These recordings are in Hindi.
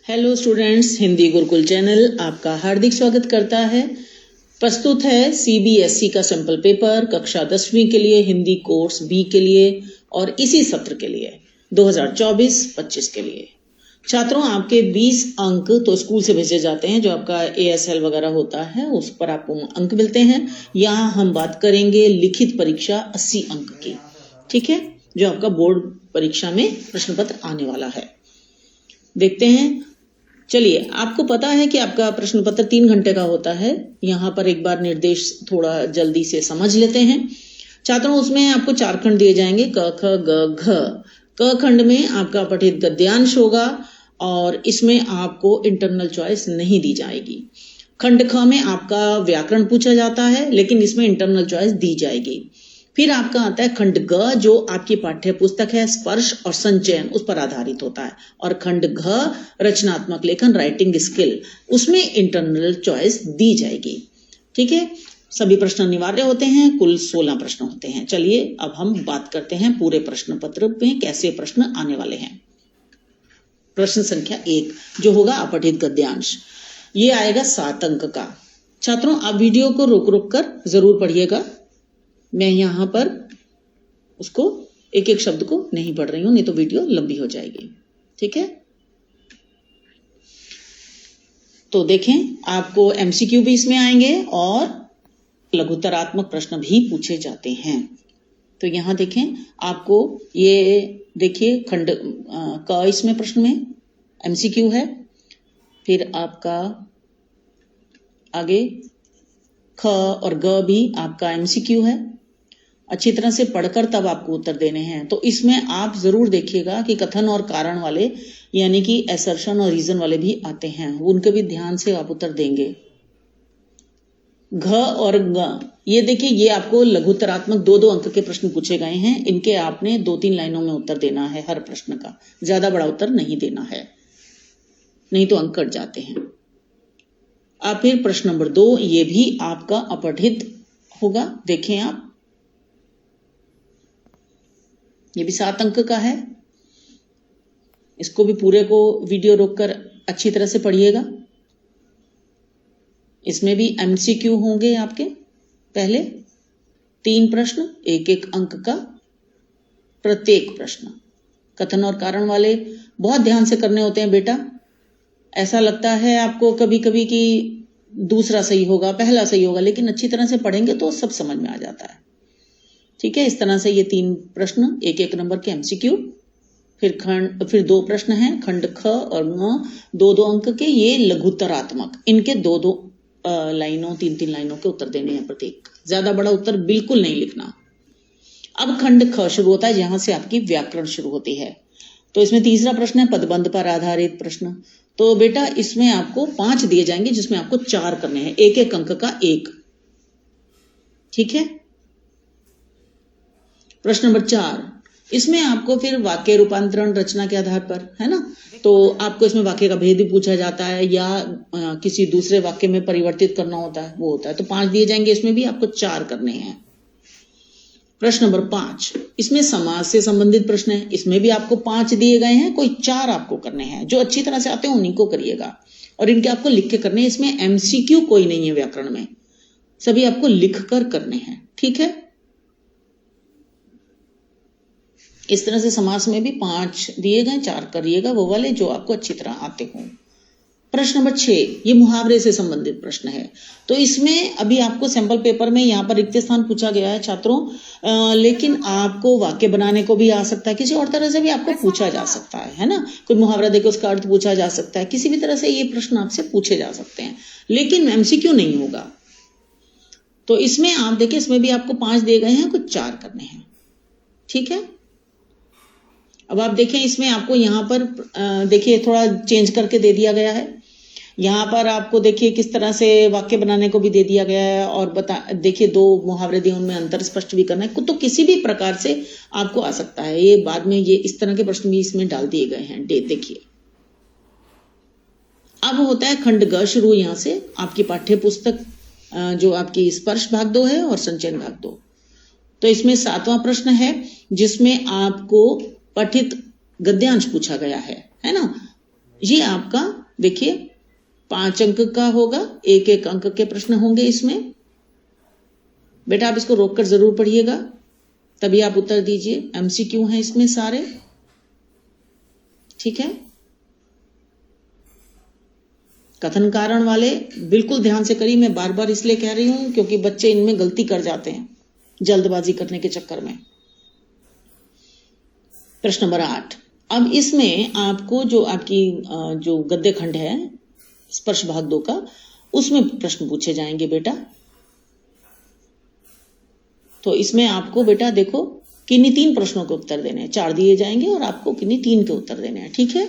Hello students, Hindi Gurukul channel आपका हार्दिक स्वागत करता है। प्रस्तुत है सीबीएसई का सैंपल पेपर कक्षा 10वीं के लिए, हिंदी कोर्स बी के लिए और इसी सत्र के लिए 2024-25 के लिए। छात्रों, आपके 20 अंक तो स्कूल से भेजे जाते हैं, जो आपका ASL वगैरह होता है उस पर आपको अंक मिलते हैं। यहाँ हम बात करेंगे लिखित परीक्षा 80 अंक की, ठीक है, जो आपका बोर्ड परीक्षा में प्रश्न पत्र आने वाला है। देखते हैं। चलिए, आपको पता है कि आपका प्रश्न पत्र 3 घंटे का होता है। यहाँ पर एक बार निर्देश थोड़ा जल्दी से समझ लेते हैं। छात्रों, उसमें आपको 4 खंड दिए जाएंगे, क ख ग घ। क खंड में आपका पठित गद्यांश होगा और इसमें आपको इंटरनल चॉइस नहीं दी जाएगी। खंड ख में आपका व्याकरण पूछा जाता है, लेकिन इसमें इंटरनल चॉइस दी जाएगी। फिर आपका आता है खंड ग, जो आपकी पाठ्य पुस्तक है, स्पर्श और संचयन उस पर आधारित होता है। और खंड घ, रचनात्मक लेखन, राइटिंग स्किल, उसमें इंटरनल चॉइस दी जाएगी। ठीक है, सभी प्रश्न अनिवार्य होते हैं। कुल 16 प्रश्न होते हैं। चलिए, अब हम बात करते हैं पूरे प्रश्न पत्र में कैसे प्रश्न आने वाले हैं। प्रश्न संख्या 1 जो होगा अपठित गद्यांश, ये आएगा 7 अंक का। छात्रों, आप वीडियो को रोक रोक कर जरूर पढ़िएगा। मैं यहाँ पर उसको एक एक शब्द को नहीं पढ़ रही हूं, नहीं तो वीडियो लंबी हो जाएगी। ठीक है, तो देखें, आपको MCQ भी इसमें आएंगे और लघुत्तरात्मक प्रश्न भी पूछे जाते हैं। तो यहाँ देखें, आपको ये देखिए खंड क इसमें प्रश्न में MCQ है। फिर आपका आगे ख और ग भी आपका MCQ है। अच्छी तरह से पढ़कर तब आपको उत्तर देने हैं। तो इसमें आप जरूर देखिएगा कि कथन और कारण वाले, यानी कि असर्शन और रीजन वाले भी आते हैं, उनके भी ध्यान से आप उत्तर देंगे। घ और ग, ये देखिए, ये आपको लघुत्तरात्मक 2-2 अंक के प्रश्न पूछे गए हैं। इनके आपने 2-3 लाइनों में उत्तर देना है हर प्रश्न का, ज्यादा बड़ा उत्तर नहीं देना है, नहीं तो अंक कट जाते हैं। अब फिर प्रश्न नंबर 2, ये भी आपका अपठित होगा। देखें आप, ये भी 7 अंक का है। इसको भी पूरे को वीडियो रोककर अच्छी तरह से पढ़िएगा। इसमें भी MCQ होंगे आपके। पहले 3 प्रश्न, 1-1 अंक का प्रत्येक प्रश्न। कथन और कारण वाले बहुत ध्यान से करने होते हैं बेटा। ऐसा लगता है आपको कभी कभी कि दूसरा सही होगा, पहला सही होगा, लेकिन अच्छी तरह से पढ़ेंगे तो सब समझ में आ जाता है। ठीक है, इस तरह से ये 3 प्रश्न, 1-1 नंबर के MCQ। फिर 2 प्रश्न हैं, खंड ख और ङ, 2-2 अंक के, ये लघुत्तरात्मक। इनके 2-2 लाइनों, 3-3 लाइनों के उत्तर देने हैं प्रत्येक। ज्यादा बड़ा उत्तर बिल्कुल नहीं लिखना। अब खंड ख शुरू होता है, जहां से आपकी व्याकरण शुरू होती है। तो इसमें तीसरा प्रश्न है पदबंध पर आधारित प्रश्न। तो बेटा, इसमें आपको 5 दिए जाएंगे, जिसमें आपको 4 करने हैं, 1-1 अंक का 1। ठीक है, प्रश्न नंबर 4, इसमें आपको फिर वाक्य रूपांतरण रचना के आधार पर, है ना, तो आपको इसमें वाक्य का भेद भी पूछा जाता है या किसी दूसरे वाक्य में परिवर्तित करना होता है, वो होता है। तो 5 दिए जाएंगे, इसमें भी आपको 4 करने हैं। प्रश्न नंबर 5, इसमें समास से संबंधित प्रश्न है। इसमें भी आपको 5 दिए गए हैं, कोई 4 आपको करने हैं। जो अच्छी तरह से आते हैं उन्हीं को करिएगा, और इनके आपको लिख के करने हैं। इसमें MCQ कोई नहीं है व्याकरण में, सभी आपको लिख कर करने हैं। ठीक है, इस तरह से समास में भी 5 दिए गए, 4 करिएगा वो वाले जो आपको अच्छी तरह आते हों। प्रश्न नंबर 6, ये मुहावरे से संबंधित प्रश्न है। तो इसमें अभी आपको सैंपल पेपर में यहाँ पर रिक्त स्थान पूछा गया है छात्रों, लेकिन आपको वाक्य बनाने को भी आ सकता है, किसी और तरह से भी आपको पूछा जा सकता है ना। कोई मुहावरा देकर उसका अर्थ पूछा जा सकता है, किसी भी तरह से ये प्रश्न आपसे पूछे जा सकते हैं, लेकिन MCQ नहीं होगा। तो इसमें आप देखिए, इसमें भी आपको 5 दिए गए हैं, कुछ 4 करने हैं। ठीक है, अब आप देखें, इसमें आपको यहाँ पर देखिए थोड़ा चेंज करके दे दिया गया है। यहाँ पर आपको देखिए किस तरह से वाक्य बनाने को भी दे दिया गया है, और देखिए 2 मुहावरे दिए, उनमें अंतर स्पष्ट भी करना है। तो किसी भी प्रकार से आपको आ सकता है। ये बाद में ये इस तरह के प्रश्न भी इसमें डाल दिए गए हैं। देखिए, अब होता है खंड ग शुरू, यहाँ से आपकी पाठ्य पुस्तक जो आपकी स्पर्श भाग 2 है और संचयन भाग 2। तो इसमें 7वां प्रश्न है, जिसमें आपको पठित गद्यांश पूछा गया है ना। ये आपका देखिए 5 अंक का होगा, एक एक अंक के प्रश्न होंगे इसमें। बेटा आप इसको रोककर जरूर पढ़िएगा, तभी आप उत्तर दीजिए। एमसीक्यू हैं इसमें सारे, ठीक है। कथन कारण वाले बिल्कुल ध्यान से करिए। मैं बार बार इसलिए कह रही हूं क्योंकि बच्चे इनमें गलती कर जाते हैं जल्दबाजी करने के चक्कर में। प्रश्न नंबर 8। अब इसमें आपको जो आपकी जो गद्य खंड है स्पर्श भाग 2 का, उसमें प्रश्न पूछे जाएंगे बेटा। तो इसमें आपको बेटा देखो किन्हीं 3 प्रश्नों के उत्तर देने हैं, 4 दिए जाएंगे और आपको किन्हीं 3 के उत्तर देने हैं, ठीक है।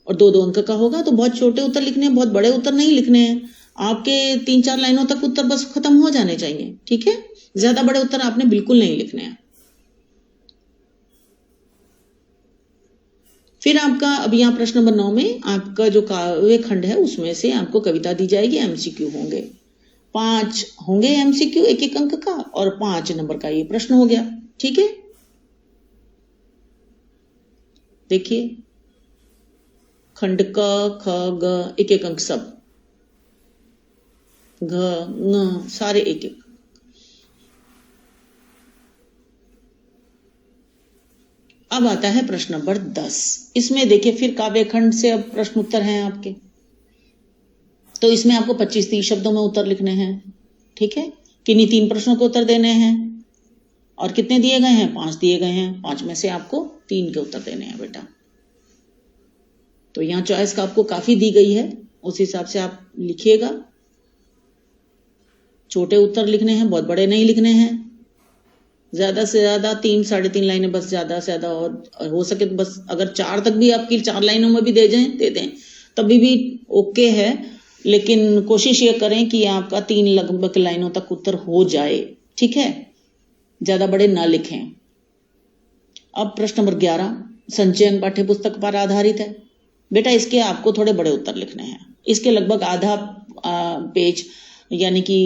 और 2-2 अंक का होगा। तो बहुत छोटे उत्तर लिखने हैं, बहुत बड़े उत्तर नहीं लिखने हैं। आपके 3-4 लाइनों तक उत्तर बस खत्म हो जाने चाहिए, ठीक है। ज्यादा बड़े उत्तर आपने बिल्कुल नहीं लिखने हैं। फिर आपका अब यहाँ प्रश्न नंबर 9 में आपका जो काव्य खंड है उसमें से आपको कविता दी जाएगी, एमसीक्यू होंगे। 5 होंगे एमसीक्यू एक एक अंक का, और 5 नंबर का ये प्रश्न हो गया, ठीक है। देखिए खंड क ख ग एक एक अंक सब, घ न सारे एक एक। अब आता है प्रश्न नंबर 10। इसमें देखिए फिर काव्य खंड से अब प्रश्न उत्तर हैं आपके। तो इसमें आपको 25-30 शब्दों में उत्तर लिखने हैं, ठीक है। किन्हीं 3 प्रश्नों के उत्तर देने हैं। और कितने दिए गए हैं? 5 दिए गए हैं। 5 में से आपको 3 के उत्तर देने हैं बेटा। तो यहाँ चॉइस का आपको काफी दी गई है, उस हिसाब से आप लिखिएगा। छोटे उत्तर लिखने हैं, बहुत बड़े नहीं लिखने हैं। ज्यादा से ज्यादा 3-3.5 लाइनें बस, ज्यादा से ज्यादा। और हो सके तो बस अगर 4 तक भी आपकी 4 लाइनों में भी दे दें तभी भी ओके है, लेकिन कोशिश ये करें कि आपका 3 लगभग लाइनों तक उत्तर हो जाए, ठीक है। ज्यादा बड़े ना लिखें। अब प्रश्न नंबर 11 संचयन पाठ्य पुस्तक पर आधारित है बेटा। इसके आपको थोड़े बड़े उत्तर लिखने हैं। इसके लगभग आधा पेज, यानी कि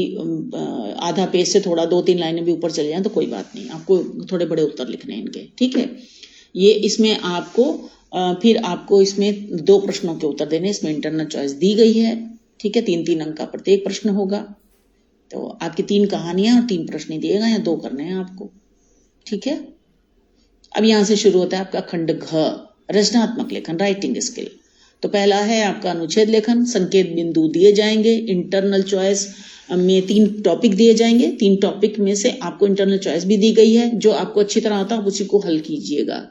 आधा पेज से थोड़ा 2-3 लाइनें भी ऊपर चले जाएं तो कोई बात नहीं, आपको थोड़े बड़े उत्तर लिखने हैं इनके, ठीक है। ये इसमें आपको फिर आपको इसमें 2 प्रश्नों के उत्तर देने। इसमें इंटरनल चॉइस दी गई है, ठीक है। 3-3 अंक का प्रत्येक प्रश्न होगा। तो आपकी 3 कहानियां और 3 प्रश्न दिए गए हैं, 2 करने हैं आपको, ठीक है। अब यहां से शुरू होता है आपका खंड घ, रचनात्मक लेखन, राइटिंग स्किल। तो पहला है आपका अनुच्छेद लेखन। संकेत बिंदु दिए जाएंगे। इंटरनल चॉइस में 3 टॉपिक दिए जाएंगे। 3 टॉपिक में से आपको इंटरनल चॉइस भी दी गई है। जो आपको अच्छी तरह आता है उसी को हल कीजिएगा।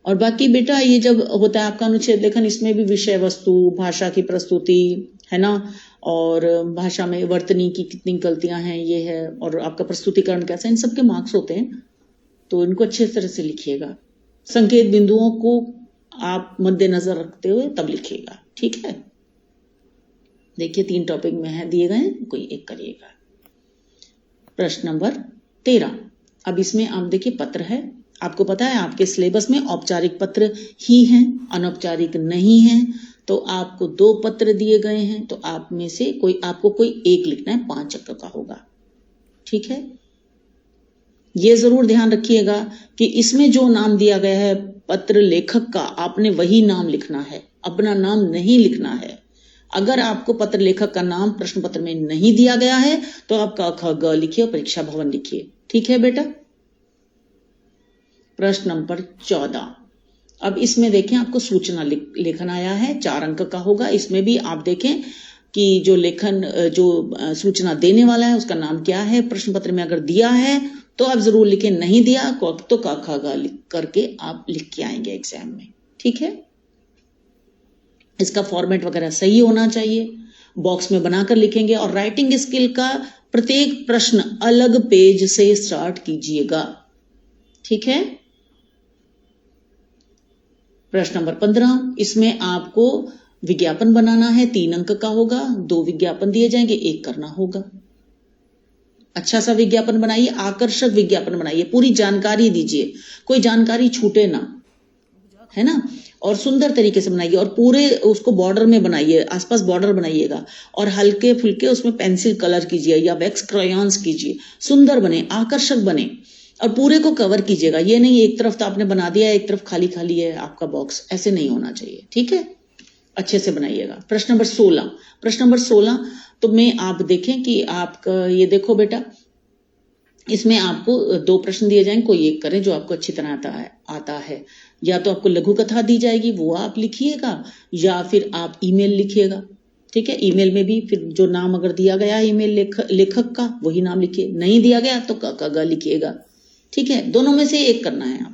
और बाकी बेटा ये जब होता है आपका अनुच्छेद लेखन, इसमें भी विषय वस्तु, भाषा की प्रस्तुति है ना, और भाषा में वर्तनी की कितनी गलतियां हैं ये है, और आपका प्रस्तुतिकरण कैसा, इन सबके मार्क्स होते हैं। तो इनको अच्छे तरह से लिखिएगा। संकेत बिंदुओं को आप मद्देनजर रखते हुए तब लिखिएगा, ठीक है। देखिए 3 टॉपिक में है दिए गए, कोई एक करिएगा। प्रश्न नंबर 13। अब इसमें आप देखिए पत्र है। आपको पता है आपके सिलेबस में औपचारिक पत्र ही हैं, अनौपचारिक नहीं हैं। तो आपको 2 पत्र दिए गए हैं, तो आप में से आपको कोई एक लिखना है, 5 अंक का होगा, ठीक है। ये जरूर ध्यान रखिएगा कि इसमें जो नाम दिया गया है पत्र लेखक का, आपने वही नाम लिखना है, अपना नाम नहीं लिखना है। अगर आपको पत्र लेखक का नाम प्रश्न पत्र में नहीं दिया गया है तो आप क ख ग लिखिए और परीक्षा भवन लिखिए, ठीक है बेटा। प्रश्न नंबर 14। अब इसमें देखें आपको सूचना लेखन आया है, 4 अंक का होगा। इसमें भी आप देखें कि जो लेखन जो सूचना देने वाला है उसका नाम क्या है। प्रश्न पत्र में अगर दिया है तो आप जरूर लिखें, नहीं दिया तो क ख ग लिख करके आप लिख के आएंगे एग्जाम में, ठीक है। इसका फॉर्मेट वगैरह सही होना चाहिए, बॉक्स में बनाकर लिखेंगे। और राइटिंग स्किल का प्रत्येक प्रश्न अलग पेज से स्टार्ट कीजिएगा, ठीक है। प्रश्न नंबर 15। इसमें आपको विज्ञापन बनाना है, 3 अंक का होगा। 2 विज्ञापन दिए जाएंगे, 1 करना होगा। अच्छा सा विज्ञापन बनाइए, आकर्षक विज्ञापन बनाइए, पूरी जानकारी दीजिए, कोई जानकारी छूटे ना, है ना। और सुंदर तरीके से बनाइए और पूरे उसको बॉर्डर में बनाइए, आसपास बॉर्डर बनाइएगा। और हल्के फुल्के उसमें पेंसिल कलर कीजिए या वैक्स क्रायॉन्स कीजिए, सुंदर बने, आकर्षक बने। और पूरे को कवर कीजिएगा। ये नहीं एक तरफ तो आपने बना दिया, एक तरफ खाली खाली है आपका बॉक्स, ऐसे नहीं होना चाहिए। ठीक है, अच्छे से बनाइएगा। प्रश्न नंबर 16 तो में आप देखें कि आपका ये देखो बेटा, इसमें आपको 2 प्रश्न दिए जाएंगे, कोई एक करें जो आपको अच्छी तरह आता है। या तो आपको लघु कथा दी जाएगी, वो आप लिखिएगा, या फिर आप ईमेल लिखिएगा। ठीक है, ईमेल में भी फिर जो नाम अगर दिया गया ईमेल लेखक का वही नाम लिखिए, नहीं दिया गया तो ग लिखिएगा। ठीक है, दोनों में से एक करना है आपको।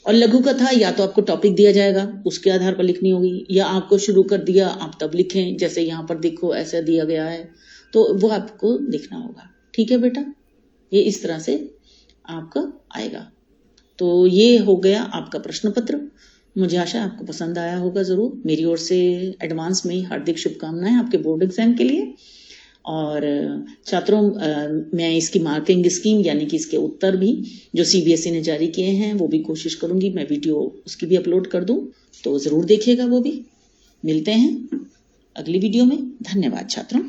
और लघु कथा या तो आपको टॉपिक दिया जाएगा उसके आधार पर लिखनी होगी, या आपको शुरू कर दिया आप तब लिखें, जैसे यहाँ पर देखो ऐसा दिया गया है तो वो आपको लिखना होगा। ठीक है बेटा, ये इस तरह से आपका आएगा। तो ये हो गया आपका प्रश्न पत्र। मुझे आशा है आपको पसंद आया होगा जरूर। मेरी ओर से एडवांस में हार्दिक शुभकामनाएं आपके बोर्ड एग्जाम के लिए। और छात्रों, मैं इसकी मार्किंग स्कीम यानी कि इसके उत्तर भी जो सीबीएसई ने जारी किए हैं वो भी कोशिश करूंगी मैं वीडियो उसकी भी अपलोड कर दूं, तो जरूर देखिएगा वो भी। मिलते हैं अगली वीडियो में। धन्यवाद छात्रों।